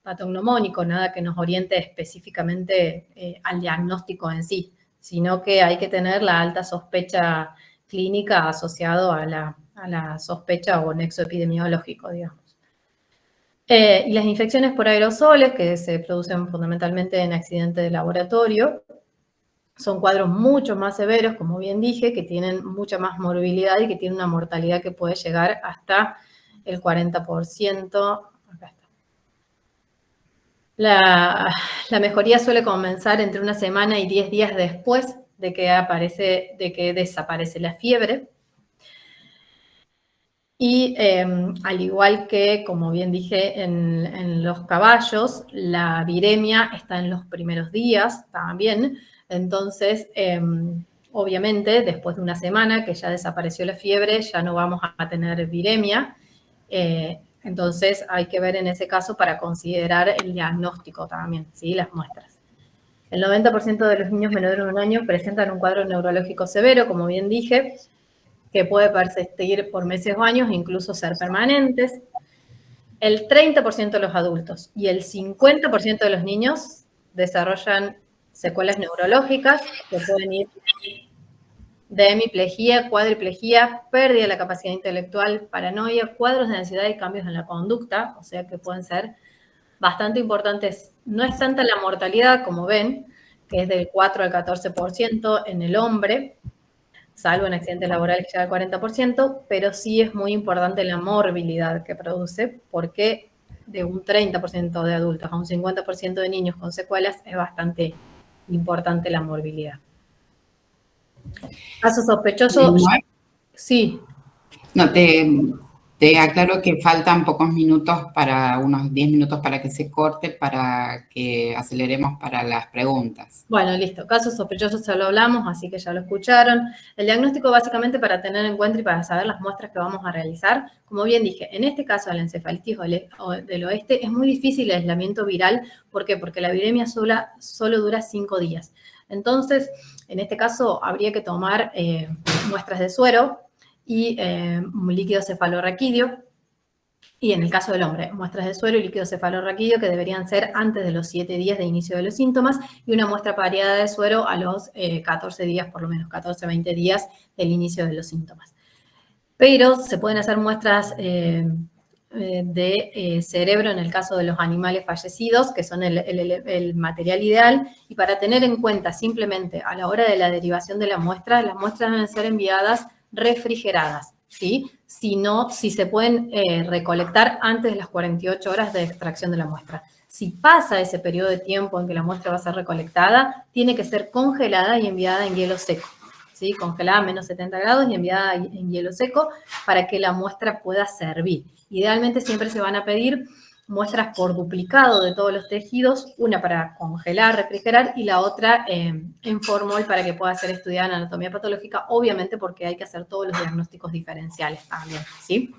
patognomónico, nada que nos oriente específicamente al diagnóstico en sí, sino que hay que tener la alta sospecha clínica asociado a la sospecha o nexo epidemiológico, digamos. Y las infecciones por aerosoles, que se producen fundamentalmente en accidentes de laboratorio, son cuadros mucho más severos, como bien dije, que tienen mucha más morbilidad y que tienen una mortalidad que puede llegar hasta el 40%. Acá está. La mejoría suele comenzar entre una semana y 10 días después de que desaparece la fiebre. Y al igual que, como bien dije, en los caballos, la viremia está en los primeros días también. Entonces, obviamente, después de una semana que ya desapareció la fiebre, ya no vamos a tener viremia. Entonces, hay que ver en ese caso para considerar el diagnóstico también, ¿sí? Las muestras. El 90% de los niños menores de 1 año presentan un cuadro neurológico severo, como bien dije, que puede persistir por meses o años, incluso ser permanentes. El 30% de los adultos y el 50% de los niños desarrollan secuelas neurológicas que pueden ir de hemiplegia, cuadriplegia, pérdida de la capacidad intelectual, paranoia, cuadros de ansiedad y cambios en la conducta, o sea que pueden ser bastante importantes. No es tanta la mortalidad, como ven, que es del 4 al 14% en el hombre, salvo en accidentes laborales que llega al 40%, pero sí es muy importante la morbilidad que produce, porque de un 30% de adultos a un 50% de niños con secuelas es bastante importante la morbilidad. Caso sospechoso, sí. No, te aclaro que faltan pocos minutos, unos 10 minutos para que se corte, para que aceleremos para las preguntas. Bueno, listo. Casos sospechosos ya lo hablamos, así que ya lo escucharon. El diagnóstico básicamente para tener en cuenta y para saber las muestras que vamos a realizar. Como bien dije, en este caso de la encefalitis del oeste es muy difícil el aislamiento viral. ¿Por qué? Porque la viremia solo dura 5 días. Entonces, en este caso habría que tomar muestras de suero y un líquido cefalorraquídeo. Y en el caso del hombre, muestras de suero y líquido cefalorraquídeo que deberían ser antes de los 7 días de inicio de los síntomas y una muestra variada de suero a los 14 días, por lo menos 14-20 días del inicio de los síntomas. Pero se pueden hacer muestras de cerebro en el caso de los animales fallecidos, que son el material ideal, y para tener en cuenta simplemente a la hora de la derivación de las muestras deben ser enviadas refrigeradas, ¿sí? Si se pueden recolectar antes de las 48 horas de extracción de la muestra. Si pasa ese periodo de tiempo en que la muestra va a ser recolectada, tiene que ser congelada y enviada en hielo seco, ¿sí? Congelada a menos 70 grados y enviada en hielo seco para que la muestra pueda servir. Idealmente siempre se van a pedir muestras por duplicado de todos los tejidos, una para congelar, refrigerar y la otra en formol para que pueda ser estudiada en anatomía patológica, obviamente porque hay que hacer todos los diagnósticos diferenciales también, ¿sí?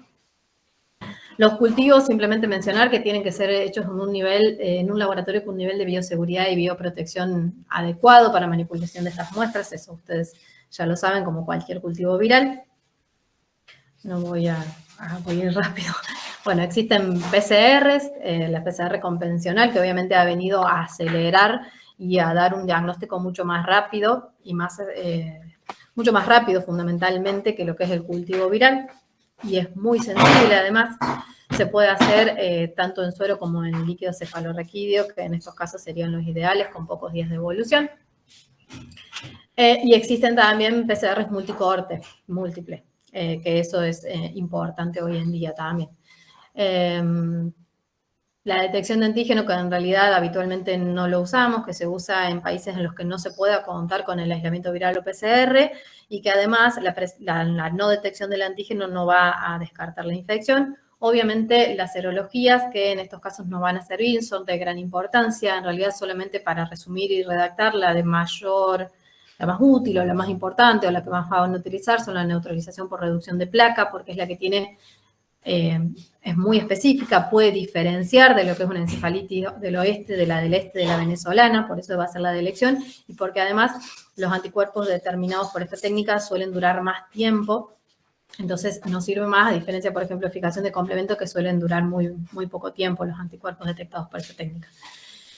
Los cultivos, simplemente mencionar que tienen que ser hechos en un nivel, en un laboratorio con un nivel de bioseguridad y bioprotección adecuado para manipulación de estas muestras, eso ustedes ya lo saben, como cualquier cultivo viral. No voy a ir rápido. Bueno, existen PCRs, la PCR convencional, que obviamente ha venido a acelerar y a dar un diagnóstico mucho más rápido y mucho más rápido fundamentalmente que lo que es el cultivo viral. Y es muy sensible además. Se puede hacer tanto en suero como en líquido cefalorraquídeo, que en estos casos serían los ideales con pocos días de evolución. Y existen también PCRs multicohorte, múltiples, que eso es importante hoy en día también. La detección de antígeno, que en realidad habitualmente no lo usamos, que se usa en países en los que no se pueda contar con el aislamiento viral o PCR, y que además la no detección del antígeno no va a descartar la infección. Obviamente las serologías, que en estos casos no van a servir, son de gran importancia, en realidad solamente para resumir y redactar la más útil o la más importante o la que más van a utilizar son la neutralización por reducción de placa, porque es la que tiene... es muy específica, puede diferenciar de lo que es una encefalitis del oeste, de la del este, de la venezolana, por eso va a ser la de elección, y porque además los anticuerpos determinados por esta técnica suelen durar más tiempo Entonces, no sirve más, a diferencia, por ejemplo, de fijación de complemento, que suelen durar muy, muy poco tiempo los anticuerpos detectados por esa técnica.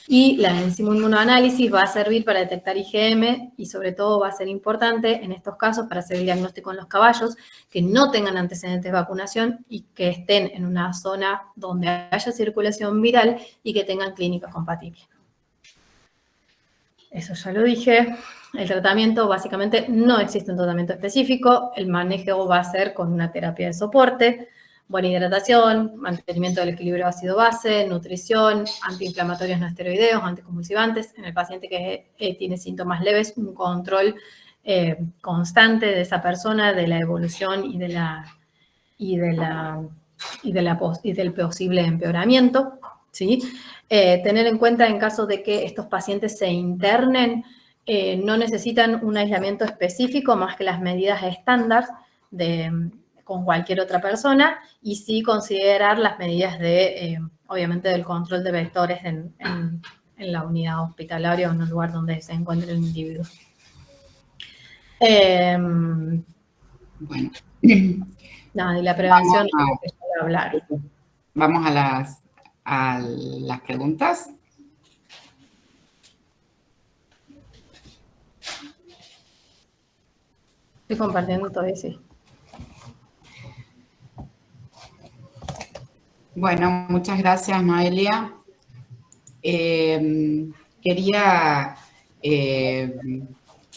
Y la enzima inmunoanálisis va a servir para detectar IgM y sobre todo va a ser importante en estos casos para hacer el diagnóstico en los caballos que no tengan antecedentes de vacunación y que estén en una zona donde haya circulación viral y que tengan clínica compatible. Eso ya lo dije. El tratamiento, básicamente, no existe un tratamiento específico. El manejo va a ser con una terapia de soporte, buena hidratación, mantenimiento del equilibrio ácido-base, nutrición, antiinflamatorios no esteroideos, anticonvulsivantes. En el paciente que tiene síntomas leves, un control constante de esa persona, de la evolución y del posible empeoramiento, ¿sí? Tener en cuenta en caso de que estos pacientes se internen, no necesitan un aislamiento específico más que las medidas estándar con cualquier otra persona y sí considerar las medidas obviamente, del control de vectores en la unidad hospitalaria o en el lugar donde se encuentre el individuo. Bueno. Nada, y la prevención, hablar. Vamos a las preguntas. Estoy compartiendo todavía, sí. Bueno, muchas gracias, Noelia. Quería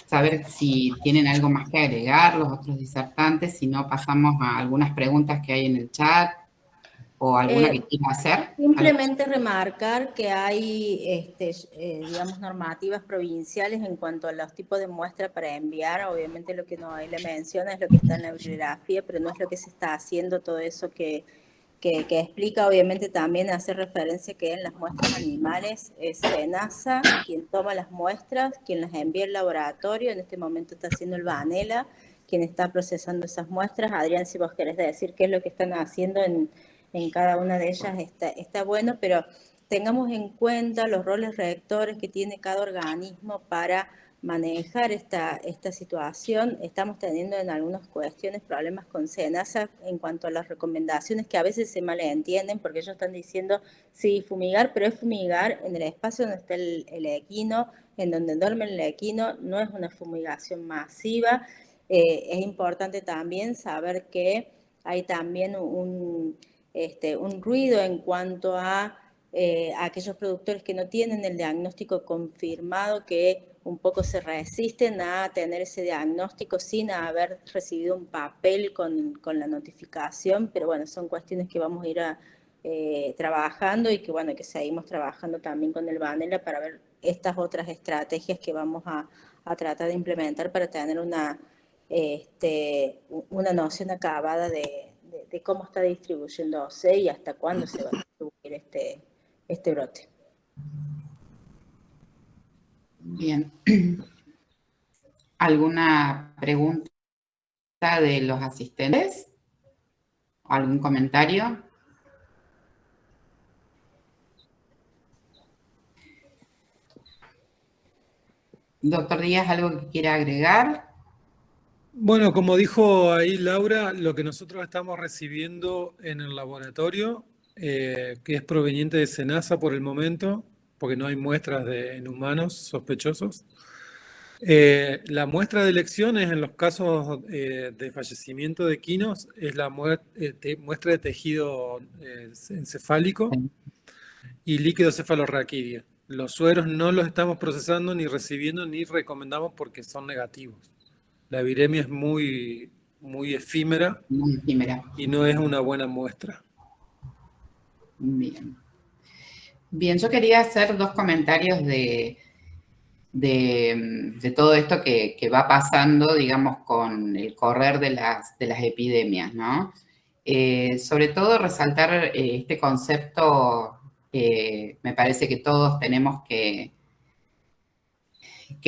saber si tienen algo más que agregar los otros disertantes, si no pasamos a algunas preguntas que hay en el chat o alguna que quieran hacer. Simplemente remarcar que hay, digamos, normativas provinciales en cuanto a los tipos de muestra para enviar. Obviamente lo que Noelia menciona es lo que está en la bibliografía, pero no es lo que se está haciendo, todo eso que explica. Obviamente también hace referencia que en las muestras animales es SENASA quien toma las muestras, quien las envía al laboratorio. En este momento está haciendo el Vanela, quien está procesando esas muestras. Adrián, si vos querés decir qué es lo que están haciendo en cada una de ellas está bueno, pero tengamos en cuenta los roles rectores que tiene cada organismo para manejar esta situación. Estamos teniendo en algunas cuestiones problemas con SENASA en cuanto a las recomendaciones que a veces se malentienden porque ellos están diciendo sí, fumigar, pero es fumigar en el espacio donde está el equino, en donde duerme el equino, no es una fumigación masiva. Es importante también saber que hay también un ruido en cuanto a aquellos productores que no tienen el diagnóstico confirmado, que un poco se resisten a tener ese diagnóstico sin haber recibido un papel con la notificación, pero bueno, son cuestiones que vamos a ir trabajando y que bueno, que seguimos trabajando también con el Vanela para ver estas otras estrategias que vamos a tratar de implementar para tener una noción acabada de cómo está distribuyéndose y hasta cuándo se va a distribuir este brote. Bien. ¿Alguna pregunta de los asistentes? ¿Algún comentario? Doctor Díaz, ¿algo que quiera agregar? Bueno, como dijo ahí Laura, lo que nosotros estamos recibiendo en el laboratorio, que es proveniente de SENASA por el momento, porque no hay muestras en humanos sospechosos. La muestra de elecciones en los casos de fallecimiento de equinos es la muestra de tejido encefálico y líquido cefalorraquídeo. Los sueros no los estamos procesando ni recibiendo ni recomendamos porque son negativos. La viremia es muy, muy efímera, y no es una buena muestra. Bien. Bien, yo quería hacer dos comentarios de todo esto que va pasando, digamos, con el correr de las epidemias, ¿no? Sobre todo resaltar este concepto que me parece que todos tenemos que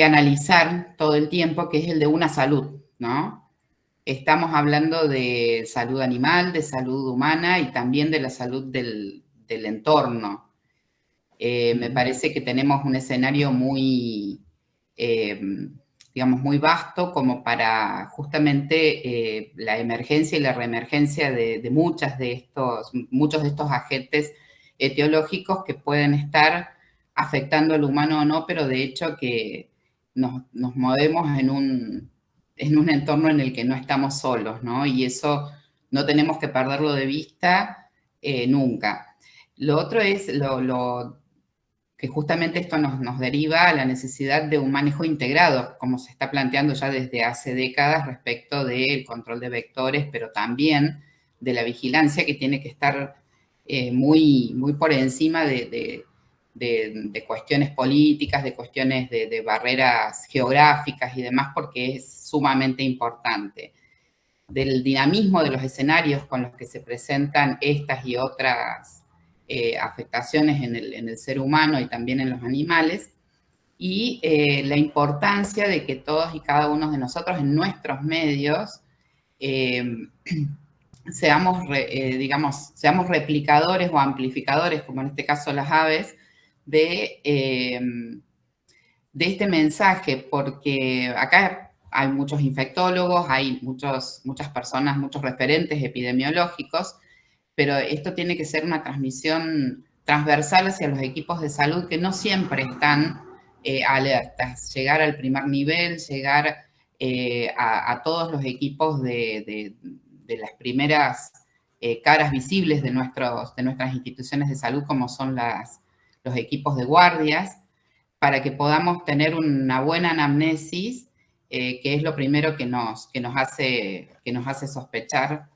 analizar todo el tiempo, que es el de una salud, ¿no? Estamos hablando de salud animal, de salud humana y también de la salud del entorno. Me parece que tenemos un escenario muy digamos, muy vasto como para justamente la emergencia y la reemergencia de muchos de estos agentes etiológicos que pueden estar afectando al humano o no, pero de hecho que nos movemos en un entorno en el que no estamos solos, ¿no? Y eso no tenemos que perderlo de vista nunca. Lo otro es que justamente esto nos deriva a la necesidad de un manejo integrado, como se está planteando ya desde hace décadas respecto del control de vectores, pero también de la vigilancia que tiene que estar muy, muy por encima de cuestiones políticas, de cuestiones de barreras geográficas y demás, porque es sumamente importante. Del dinamismo de los escenarios con los que se presentan estas y otras afectaciones en el ser humano y también en los animales, y la importancia de que todos y cada uno de nosotros en nuestros medios seamos replicadores o amplificadores, como en este caso las aves, de este mensaje, porque acá hay muchos infectólogos, hay muchas personas, muchos referentes epidemiológicos, pero esto tiene que ser una transmisión transversal hacia los equipos de salud que no siempre están alertas. Llegar al primer nivel, llegar a todos los equipos de las primeras caras visibles de nuestras instituciones de salud, como son los equipos de guardias, para que podamos tener una buena anamnesis, que es lo primero que nos hace sospechar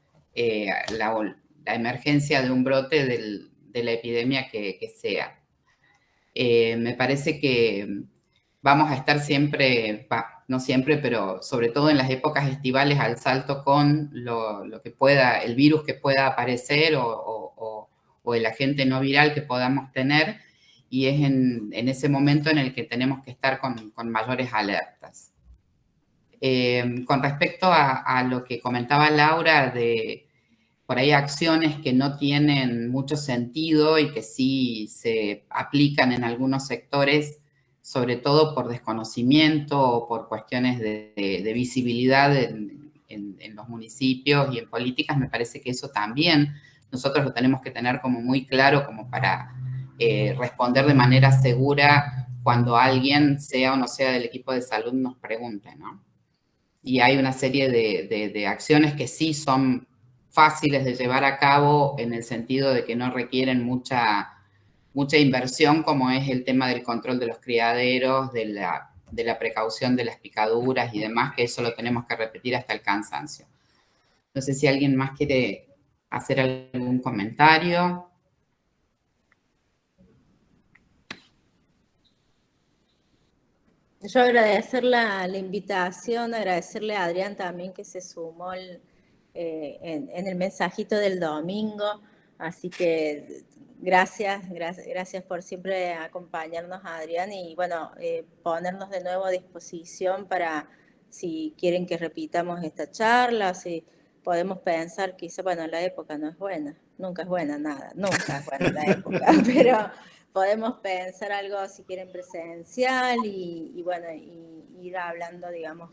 la emergencia de un brote de la epidemia que sea. Me parece que vamos a estar siempre, no siempre, pero sobre todo en las épocas estivales, al salto con lo que pueda, el virus que pueda aparecer o el agente no viral que podamos tener, y es en ese momento en el que tenemos que estar con mayores alertas. Con respecto a lo que comentaba Laura de por ahí acciones que no tienen mucho sentido y que sí se aplican en algunos sectores, sobre todo por desconocimiento o por cuestiones de visibilidad en los municipios y en políticas, me parece que eso también nosotros lo tenemos que tener como muy claro como para responder de manera segura cuando alguien, sea o no sea del equipo de salud, nos pregunte, ¿no? Y hay una serie de acciones que sí son fáciles de llevar a cabo en el sentido de que no requieren mucha inversión, como es el tema del control de los criaderos, de la precaución de las picaduras y demás, que eso lo tenemos que repetir hasta el cansancio. No sé si alguien más quiere hacer algún comentario. Yo agradecer la invitación, agradecerle a Adrián también que se sumó en el mensajito del domingo, así que gracias por siempre acompañarnos, Adrián, y bueno, ponernos de nuevo a disposición para si quieren que repitamos esta charla, si podemos pensar quizá, bueno, la época no es buena, nunca es buena nada, nunca es buena la época, pero podemos pensar algo si quieren presencial y bueno, y ir hablando, digamos,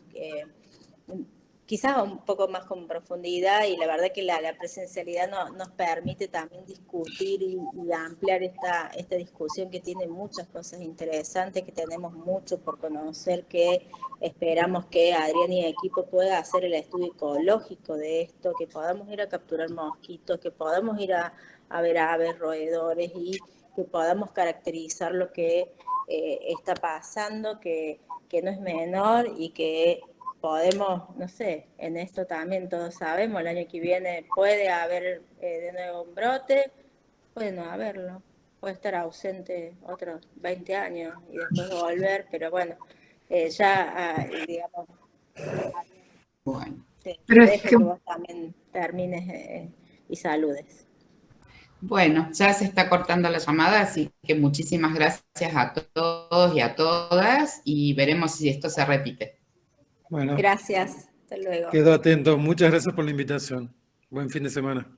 quizás un poco más con profundidad, y la verdad que la presencialidad nos permite también discutir y ampliar esta discusión que tiene muchas cosas interesantes, que tenemos mucho por conocer, que esperamos que Adrián y el equipo pueda hacer el estudio ecológico de esto, que podamos ir a capturar mosquitos, que podamos ir a ver aves, roedores, y que podamos caracterizar lo que está pasando, que no es menor, y que podemos, no sé, en esto también todos sabemos, el año que viene puede haber de nuevo un brote, puede no haberlo, puede estar ausente otros 20 años y después volver, pero bueno, digamos, Bueno. Pero dejo que vos también termines y saludes. Bueno, ya se está cortando la llamada, así que muchísimas gracias a todos y a todas, y veremos si esto se repite. Bueno, gracias, hasta luego. Quedo atento, muchas gracias por la invitación. Buen fin de semana.